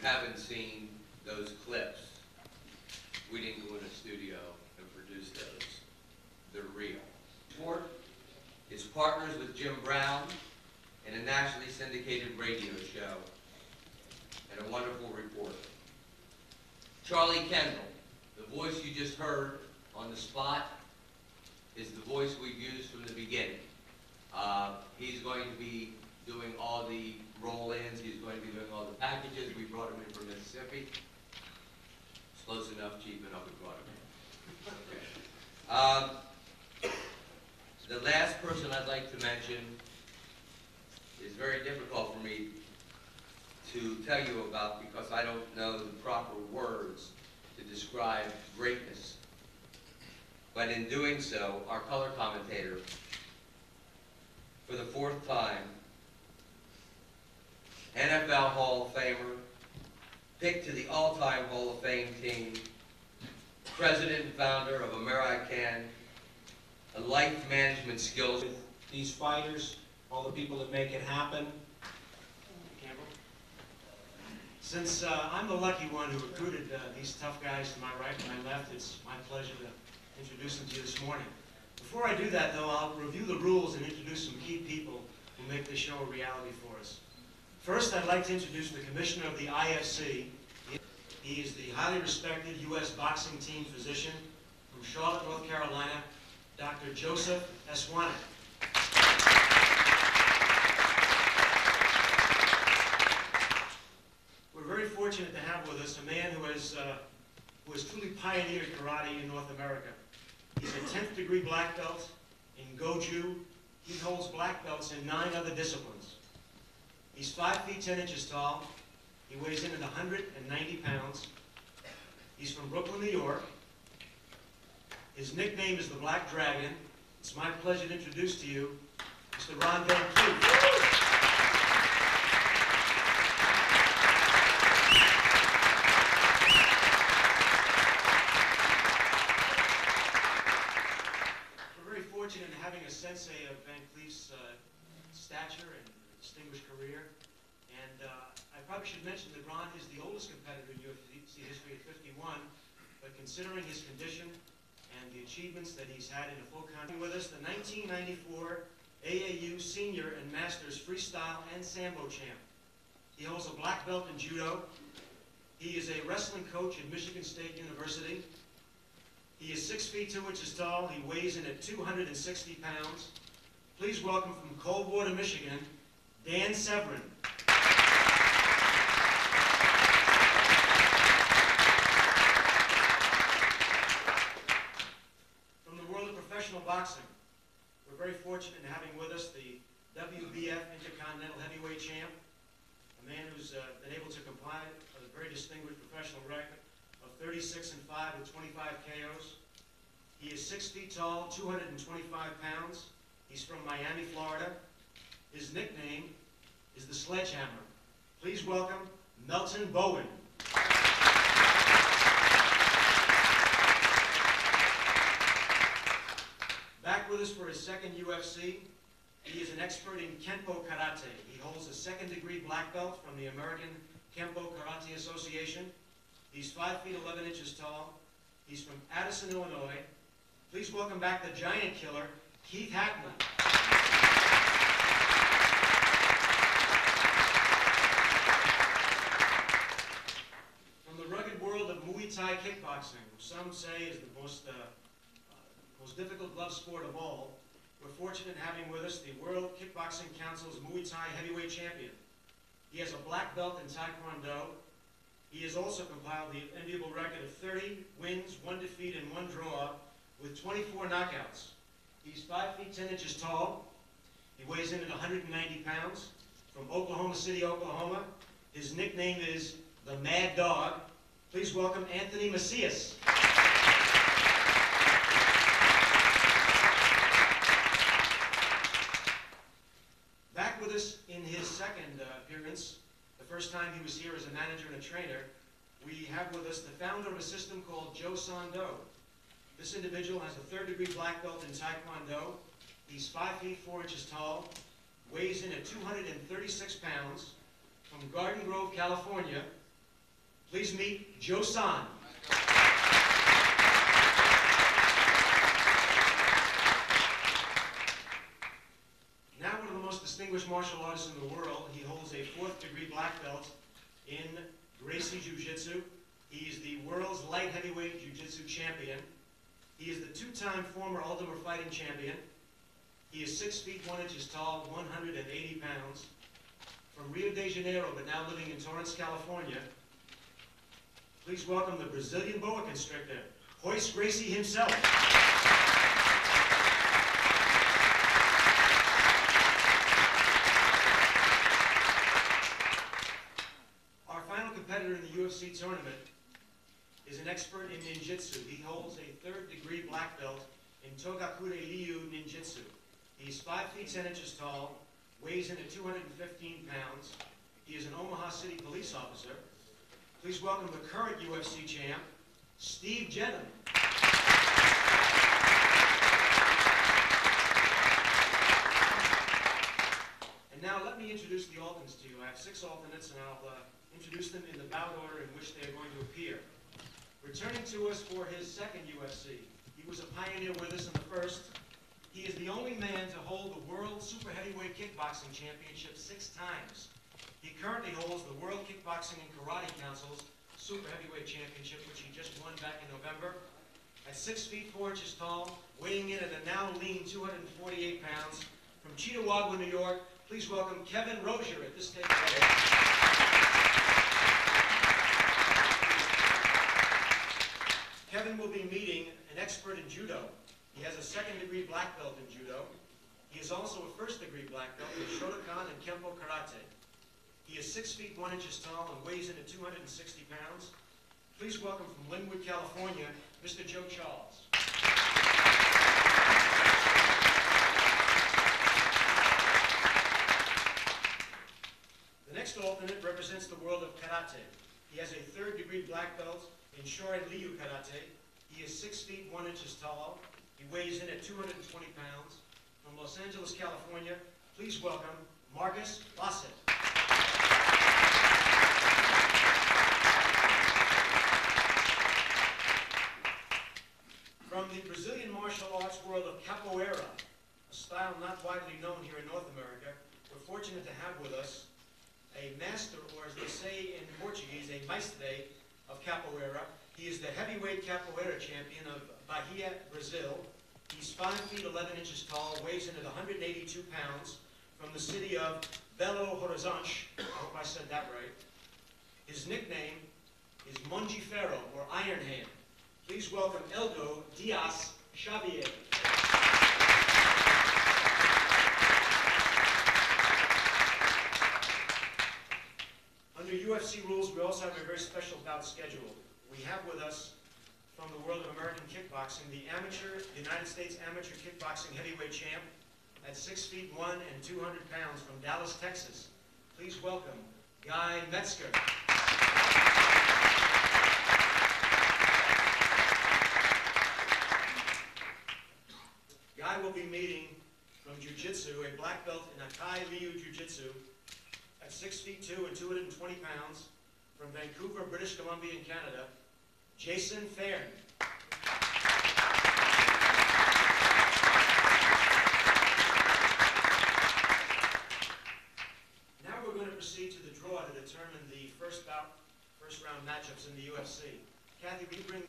haven't seen those clips, we didn't go in a studio and produce those. They're real. Sport is partners with Jim Brown in a nationally syndicated radio show and a wonderful reporter. Charlie Kendall, the voice you just heard on the spot, is the voice we've used from the beginning. He's going to be doing all the roll-ins, he's going to be doing all the packages. We brought him in from Mississippi. It's close enough, cheap enough, we brought him in. Okay. The last person I'd like to mention is very difficult for me to tell you about because I don't know the proper words to describe greatness. But in doing so, our color commentator, for the 4th time, NFL Hall of Famer, picked to the all-time Hall of Fame team, president and founder of American, a life management skills. These fighters, all the people that make it happen. Since I'm the lucky one who recruited these tough guys to my right and my left, it's my pleasure to introduce them to you this morning. Before I do that, though, I'll review the rules and introduce some key people who make this show a reality for us. First, I'd like to introduce the commissioner of the IFC. He is the highly respected U.S. boxing team physician from Charlotte, North Carolina, Dr. Joseph Eswanek. We're very fortunate to have with us a man who has truly pioneered karate in North America. He's a 10th degree black belt in Goju. He holds black belts in 9 other disciplines. He's 5 feet 10 inches tall. He weighs in at 190 pounds. He's from Brooklyn, New York. His nickname is the Black Dragon. It's my pleasure to introduce to you Mr. Ron Van Cleef. In having a sensei of Van Cleef's stature and distinguished career. And I probably should mention that Ron is the oldest competitor in UFC history at 51, but considering his condition and the achievements that he's had in a full contact with us, the 1994 AAU Senior and Masters Freestyle and Sambo champ. He holds a black belt in Judo. He is a wrestling coach at Michigan State University. He is 6 feet 2 inches tall. He weighs in at 260 pounds. Please welcome from Coldwater, Michigan, Dan Severin. From the world of professional boxing, we're very fortunate in having with us the WBF Intercontinental Heavyweight Champ, a man who's been able to comply with a very distinguished professional record of 36-5 with 25 KOs. He is 6 feet tall, 225 pounds. He's from Miami, Florida. His nickname is the Sledgehammer. Please welcome Melton Bowen. Back with us for his 2nd UFC. He is an expert in Kenpo Karate. He holds a 2nd degree black belt from the American Kenpo Karate Association. He's 5 feet 11 inches tall. He's from Addison, Illinois. Please welcome back the giant killer, Keith Hackman. From the rugged world of Muay Thai kickboxing, which some say is the most difficult glove sport of all, we're fortunate in having with us the World Kickboxing Council's Muay Thai heavyweight champion. He has a black belt in Taekwondo. He has also compiled the enviable record of 30 wins, 1 defeat, and 1 draw with 24 knockouts. He's 5 feet 10 inches tall. He weighs in at 190 pounds. From Oklahoma City, Oklahoma. His nickname is the Mad Dog. Please welcome Anthony Macias. Back with us in his 2nd appearance, the first time he was here as a manager and a trainer, we have with us the founder of a system called Joe Sando. This individual has a 3rd degree black belt in Taekwondo. He's 5 feet 4 inches tall, weighs in at 236 pounds, from Garden Grove, California. Please meet Joe San. Now one of the most distinguished martial artists in the world. He holds a 4th-degree black belt in Gracie Jiu-Jitsu. He is the world's light heavyweight jiu-jitsu champion. He is the 2-time former Ultimate Fighting champion. He is 6 feet 1 inches tall, 180 pounds. From Rio de Janeiro, but now living in Torrance, California. Please welcome the Brazilian boa constrictor, Royce Gracie himself. Our final competitor in the UFC tournament is an expert in ninjutsu. He holds a 3rd-degree black belt in Togakure Ryu ninjutsu. He's 5 feet 10 inches tall, weighs in at 215 pounds. He is an Omaha City police officer. Please welcome the current UFC champ, Steve Jenham. And now let me introduce the alternates to you. I have 6 alternates, and I'll introduce them in the bout order in which they are going to appear. Returning to us for his 2nd UFC, he was a pioneer with us in the 1st. He is the only man to hold the World Super Heavyweight Kickboxing Championship 6 times. He currently holds the World Kickboxing and Karate Council's Super Heavyweight Championship, which he just won back in November. At 6 feet 4 inches tall, weighing in at a now lean 248 pounds, from Cheektowaga, New York, please welcome Kevin Rozier at this stage. Kevin will be meeting an expert in judo. He has a 2nd-degree black belt in judo. He is also a 1st-degree black belt in Shotokan and Kempo karate. He is 6 feet 1 inches tall and weighs in at 260 pounds. Please welcome from Linwood, California, Mr. Joe Charles. The next alternate represents the world of karate. He has a 3rd-degree black belt in Shorin Ryu karate. He is 6 feet 1 inches tall. He weighs in at 220 pounds. From Los Angeles, California, please welcome Marcus Bassett. From the Brazilian martial arts world of capoeira, a style not widely known here in North America, we're fortunate to have with us a master, or as they say in Portuguese, a mestre of capoeira. He is the heavyweight capoeira champion of Bahia, Brazil. He's 5 feet 11 inches tall, weighs in at 182 pounds, from the city of Belo Horizonte. I hope I said that right. His nickname is Monji Ferro, or Iron Hand. Please welcome Eldo Dias Xavier. Under UFC rules, we also have a very special bout scheduled. We have with us, from the world of American kickboxing, the United States amateur kickboxing heavyweight champ at 6 feet 1 and 200 pounds from Dallas, Texas. Please welcome Guy Metzger. Guy will be meeting from Jiu-Jitsu, a black belt in Akai Ryu Jiu-Jitsu at 6 feet 2 and 220 pounds from Vancouver, British Columbia in Canada, Jason Fairn. Now we're going to proceed to the draw to determine the first round matchups in the UFC. Kathy, will you bring